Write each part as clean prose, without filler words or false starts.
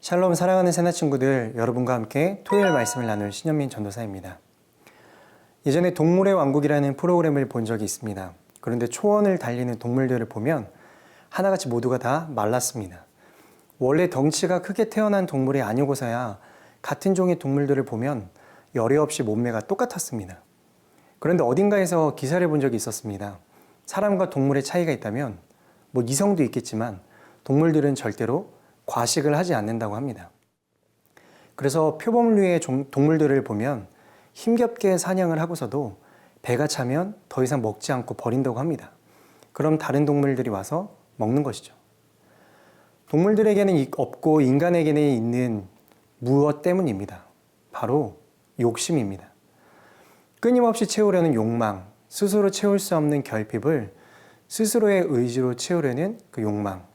샬롬 사랑하는 새나 친구들, 여러분과 함께 토요일 말씀을 나눌 신현민 전도사입니다. 예전에 동물의 왕국이라는 프로그램을 본 적이 있습니다. 그런데 초원을 달리는 동물들을 보면 하나같이 모두가 다 말랐습니다. 원래 덩치가 크게 태어난 동물이 아니고서야 같은 종의 동물들을 보면 열이 없이 몸매가 똑같았습니다. 그런데 어딘가에서 기사를 본 적이 있었습니다. 사람과 동물의 차이가 있다면 이성도 있겠지만 동물들은 절대로 과식을 하지 않는다고 합니다. 그래서 표범류의 동물들을 보면 힘겹게 사냥을 하고서도 배가 차면 더 이상 먹지 않고 버린다고 합니다. 그럼 다른 동물들이 와서 먹는 것이죠. 동물들에게는 없고 인간에게는 있는 무엇 때문입니다. 바로 욕심입니다. 끊임없이 채우려는 욕망, 스스로 채울 수 없는 결핍을 스스로의 의지로 채우려는 그 욕망.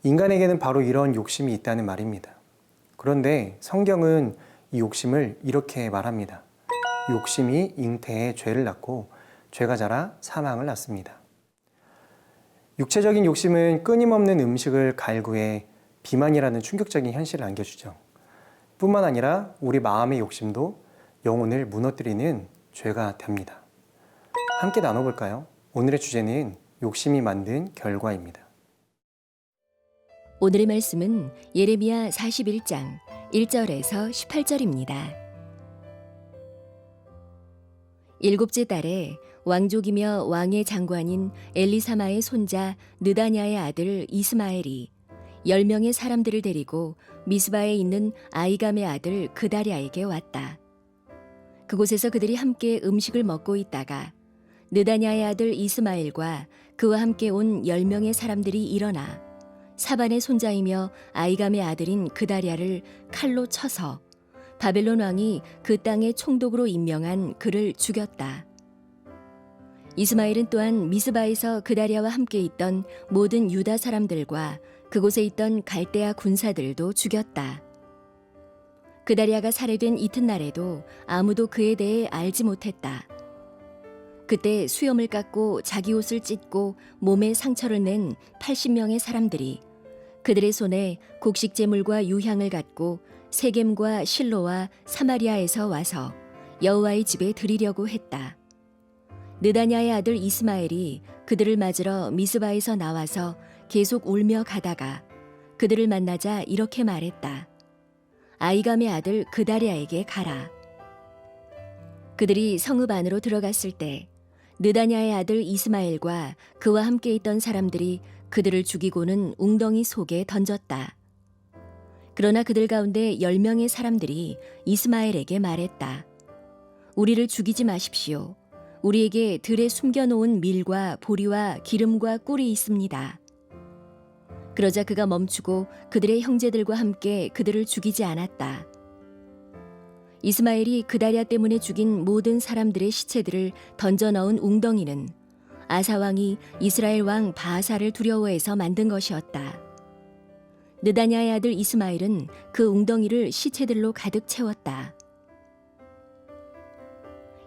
인간에게는 바로 이런 욕심이 있다는 말입니다. 그런데 성경은 이 욕심을 이렇게 말합니다. 욕심이 잉태에 죄를 낳고 죄가 자라 사망을 낳습니다. 육체적인 욕심은 끊임없는 음식을 갈구해 비만이라는 충격적인 현실을 안겨주죠. 뿐만 아니라 우리 마음의 욕심도 영혼을 무너뜨리는 죄가 됩니다. 함께 나눠볼까요? 오늘의 주제는 욕심이 만든 결과입니다. 오늘의 말씀은 예레미야 41장 1절에서 18절입니다. 일곱째 달에 왕족이며 왕의 장관인 엘리사마의 손자 느다냐의 아들 이스마엘이 10명의 사람들을 데리고 미스바에 있는 아이감의 아들 그다랴에게 왔다. 그곳에서 그들이 함께 음식을 먹고 있다가 느다냐의 아들 이스마엘과 그와 함께 온 10명의 사람들이 일어나 사반의 손자이며 아이감의 아들인 그다랴를 칼로 쳐서 바벨론 왕이 그 땅의 총독으로 임명한 그를 죽였다. 이스마엘은 또한 미스바에서 그다랴와 함께 있던 모든 유다 사람들과 그곳에 있던 갈대아 군사들도 죽였다. 그다랴가 살해된 이튿날에도 아무도 그에 대해 알지 못했다. 그때 수염을 깎고 자기 옷을 찢고 몸에 상처를 낸 80명의 사람들이 그들의 손에 곡식 제물과 유향을 갖고 세겜과 실로와 사마리아에서 와서 여호와의 집에 드리려고 했다. 느다냐의 아들 이스마엘이 그들을 맞으러 미스바에서 나와서 계속 울며 가다가 그들을 만나자 이렇게 말했다. 아이감의 아들 그다랴에게 가라. 그들이 성읍 안으로 들어갔을 때 느다냐의 아들 이스마엘과 그와 함께 있던 사람들이 그들을 죽이고는 웅덩이 속에 던졌다. 그러나 그들 가운데 10명의 사람들이 이스마엘에게 말했다. 우리를 죽이지 마십시오. 우리에게 들에 숨겨놓은 밀과 보리와 기름과 꿀이 있습니다. 그러자 그가 멈추고 그들의 형제들과 함께 그들을 죽이지 않았다. 이스마엘이 그다랴 때문에 죽인 모든 사람들의 시체들을 던져 넣은 웅덩이는 아사왕이 이스라엘 왕 바하사를 두려워해서 만든 것이었다. 느다냐의 아들 이스마엘은 그 웅덩이를 시체들로 가득 채웠다.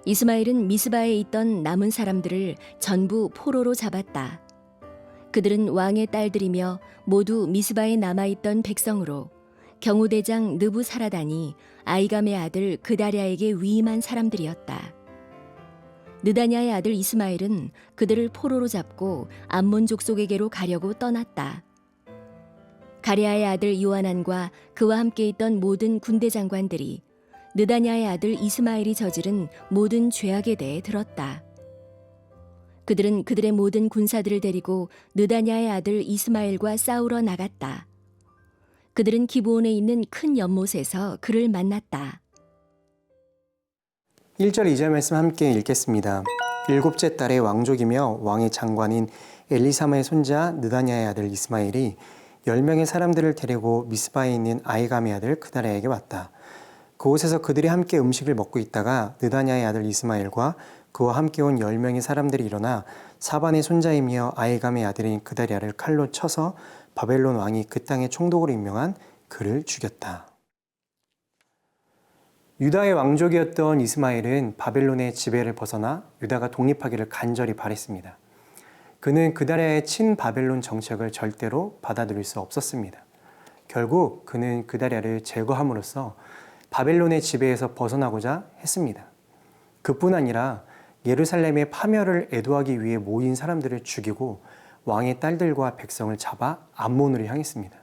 이스마엘은 미스바에 있던 남은 사람들을 전부 포로로 잡았다. 그들은 왕의 딸들이며 모두 미스바에 남아있던 백성으로 경호대장 느부사라단이 아이감의 아들 그다랴에게 위임한 사람들이었다. 느다냐의 아들 이스마엘은 그들을 포로로 잡고 암몬 족속에게로 가려고 떠났다. 가랴의 아들 요하난과 그와 함께 있던 모든 군대 장관들이 느다냐의 아들 이스마엘이 저지른 모든 죄악에 대해 들었다. 그들은 그들의 모든 군사들을 데리고 느다냐의 아들 이스마엘과 싸우러 나갔다. 그들은 기브온에 있는 큰 연못에서 그를 만났다. 1절 2절 말씀 함께 읽겠습니다. 일곱째 달에 왕족이며 왕의 장관인 엘리사마의 손자 느다냐의 아들 이스마엘이 10명의 사람들을 데리고 미스바에 있는 아이감의 아들 그다랴에게 왔다. 그곳에서 그들이 함께 음식을 먹고 있다가 느다냐의 아들 이스마엘과 그와 함께 온 10명의 사람들이 일어나 사반의 손자이며 아이감의 아들인 그다랴를 칼로 쳐서 바벨론 왕이 그 땅의 총독으로 임명한 그를 죽였다. 유다의 왕족이었던 이스마엘은 바벨론의 지배를 벗어나 유다가 독립하기를 간절히 바랬습니다. 그는 그다랴의 친바벨론 정책을 절대로 받아들일 수 없었습니다. 결국 그는 그다랴를 제거함으로써 바벨론의 지배에서 벗어나고자 했습니다. 그뿐 아니라 예루살렘의 파멸을 애도하기 위해 모인 사람들을 죽이고 왕의 딸들과 백성을 잡아 암몬으로 향했습니다.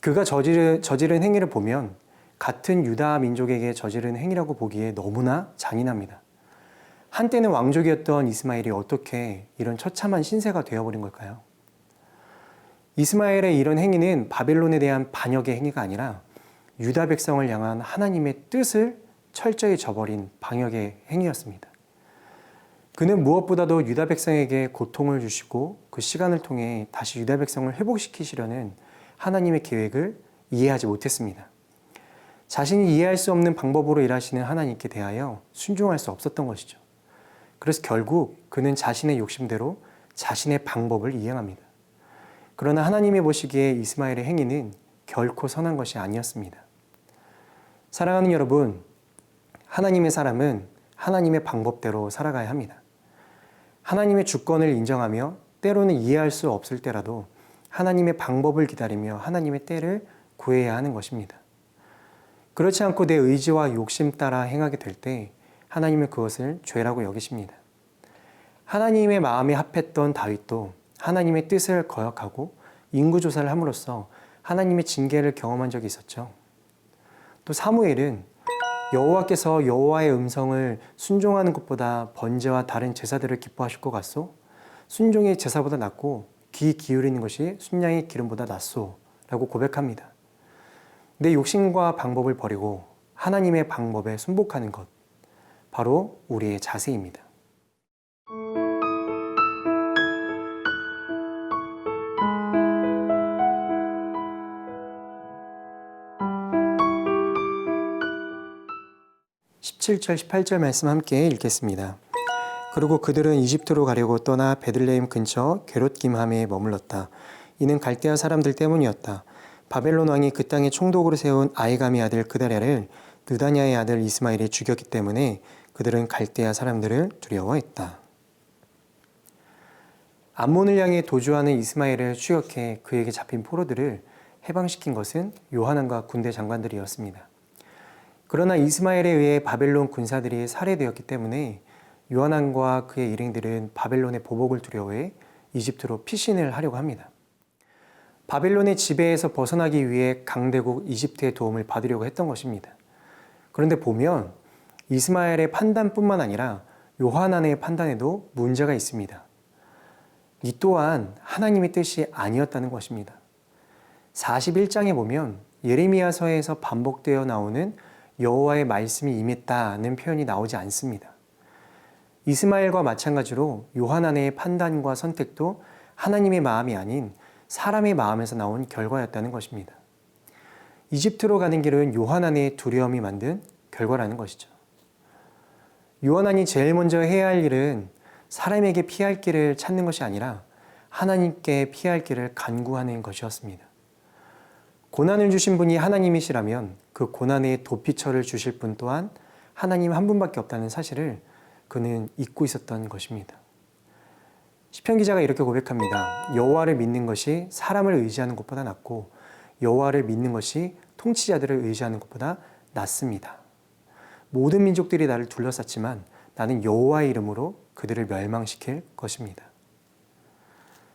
그가 저지른 행위를 보면 같은 유다 민족에게 저지른 행위라고 보기에 너무나 잔인합니다. 한때는 왕족이었던 이스마엘이 어떻게 이런 처참한 신세가 되어버린 걸까요? 이스마엘의 이런 행위는 바벨론에 대한 반역의 행위가 아니라 유다 백성을 향한 하나님의 뜻을 철저히 저버린 반역의 행위였습니다. 그는 무엇보다도 유다 백성에게 고통을 주시고 그 시간을 통해 다시 유다 백성을 회복시키시려는 하나님의 계획을 이해하지 못했습니다. 자신이 이해할 수 없는 방법으로 일하시는 하나님께 대하여 순종할 수 없었던 것이죠. 그래서 결국 그는 자신의 욕심대로 자신의 방법을 이행합니다. 그러나 하나님이 보시기에 이스마엘의 행위는 결코 선한 것이 아니었습니다. 사랑하는 여러분, 하나님의 사람은 하나님의 방법대로 살아가야 합니다. 하나님의 주권을 인정하며 때로는 이해할 수 없을 때라도 하나님의 방법을 기다리며 하나님의 때를 구해야 하는 것입니다. 그렇지 않고 내 의지와 욕심 따라 행하게 될 때 하나님은 그것을 죄라고 여기십니다. 하나님의 마음에 합했던 다윗도 하나님의 뜻을 거역하고 인구조사를 함으로써 하나님의 징계를 경험한 적이 있었죠. 또 사무엘은 여호와께서 여호와의 음성을 순종하는 것보다 번제와 다른 제사들을 기뻐하실 것 같소? 순종이 제사보다 낫고 귀 기울이는 것이 순양의 기름보다 낫소 라고 고백합니다. 내 욕심과 방법을 버리고 하나님의 방법에 순복하는 것, 바로 우리의 자세입니다. (17절) (18절) 말씀 함께 읽겠습니다. 그리고 그들은 이집트로 가려고 떠나 베들레헴 근처 게롯김함에 머물렀다. 이는 갈대아 사람들 때문이었다. 바벨론 왕이 그 땅에 총독으로 세운 아히감의 아들 그다랴를 느다냐의 아들 이스마엘이 죽였기 때문에 그들은 갈대아 사람들을 두려워했다. 암몬을 향해 도주하는 이스마엘을 추격해 그에게 잡힌 포로들을 해방시킨 것은 요하난과 군대 장관들이었습니다. 그러나 이스마엘에 의해 바벨론 군사들이 살해되었기 때문에 요하난과 그의 일행들은 바벨론의 보복을 두려워해 이집트로 피신을 하려고 합니다. 바벨론의 지배에서 벗어나기 위해 강대국 이집트의 도움을 받으려고 했던 것입니다. 그런데 보면 이스마엘의 판단뿐만 아니라 요하난의 판단에도 문제가 있습니다. 이 또한 하나님의 뜻이 아니었다는 것입니다. 41장에 보면 예레미야서에서 반복되어 나오는 여호와의 말씀이 임했다는 표현이 나오지 않습니다. 이스마엘과 마찬가지로 요하난의 판단과 선택도 하나님의 마음이 아닌 사람의 마음에서 나온 결과였다는 것입니다. 이집트로 가는 길은 요하난의 두려움이 만든 결과라는 것이죠. 요하난이 제일 먼저 해야 할 일은 사람에게 피할 길을 찾는 것이 아니라 하나님께 피할 길을 간구하는 것이었습니다. 고난을 주신 분이 하나님이시라면 그 고난의 도피처를 주실 분 또한 하나님 한 분밖에 없다는 사실을 그는 잊고 있었던 것입니다. 시편 기자가 이렇게 고백합니다. 여호와를 믿는 것이 사람을 의지하는 것보다 낫고 여호와를 믿는 것이 통치자들을 의지하는 것보다 낫습니다. 모든 민족들이 나를 둘러쌌지만 나는 여호와의 이름으로 그들을 멸망시킬 것입니다.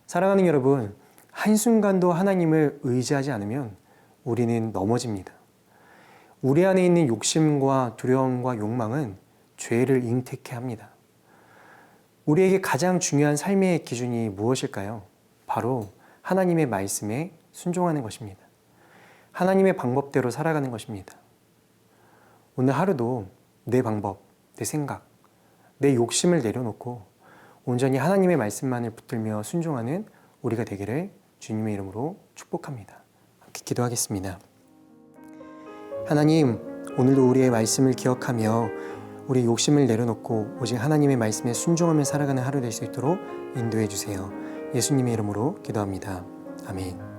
사랑하는 여러분, 한순간도 하나님을 의지하지 않으면 우리는 넘어집니다. 우리 안에 있는 욕심과 두려움과 욕망은 죄를 잉태케 합니다. 우리에게 가장 중요한 삶의 기준이 무엇일까요? 바로 하나님의 말씀에 순종하는 것입니다. 하나님의 방법대로 살아가는 것입니다. 오늘 하루도 내 방법, 내 생각, 내 욕심을 내려놓고 온전히 하나님의 말씀만을 붙들며 순종하는 우리가 되기를 주님의 이름으로 축복합니다. 함께 기도하겠습니다. 하나님, 오늘도 우리의 말씀을 기억하며 우리 욕심을 내려놓고 오직 하나님의 말씀에 순종하며 살아가는 하루 될 수 있도록 인도해 주세요. 예수님의 이름으로 기도합니다. 아멘.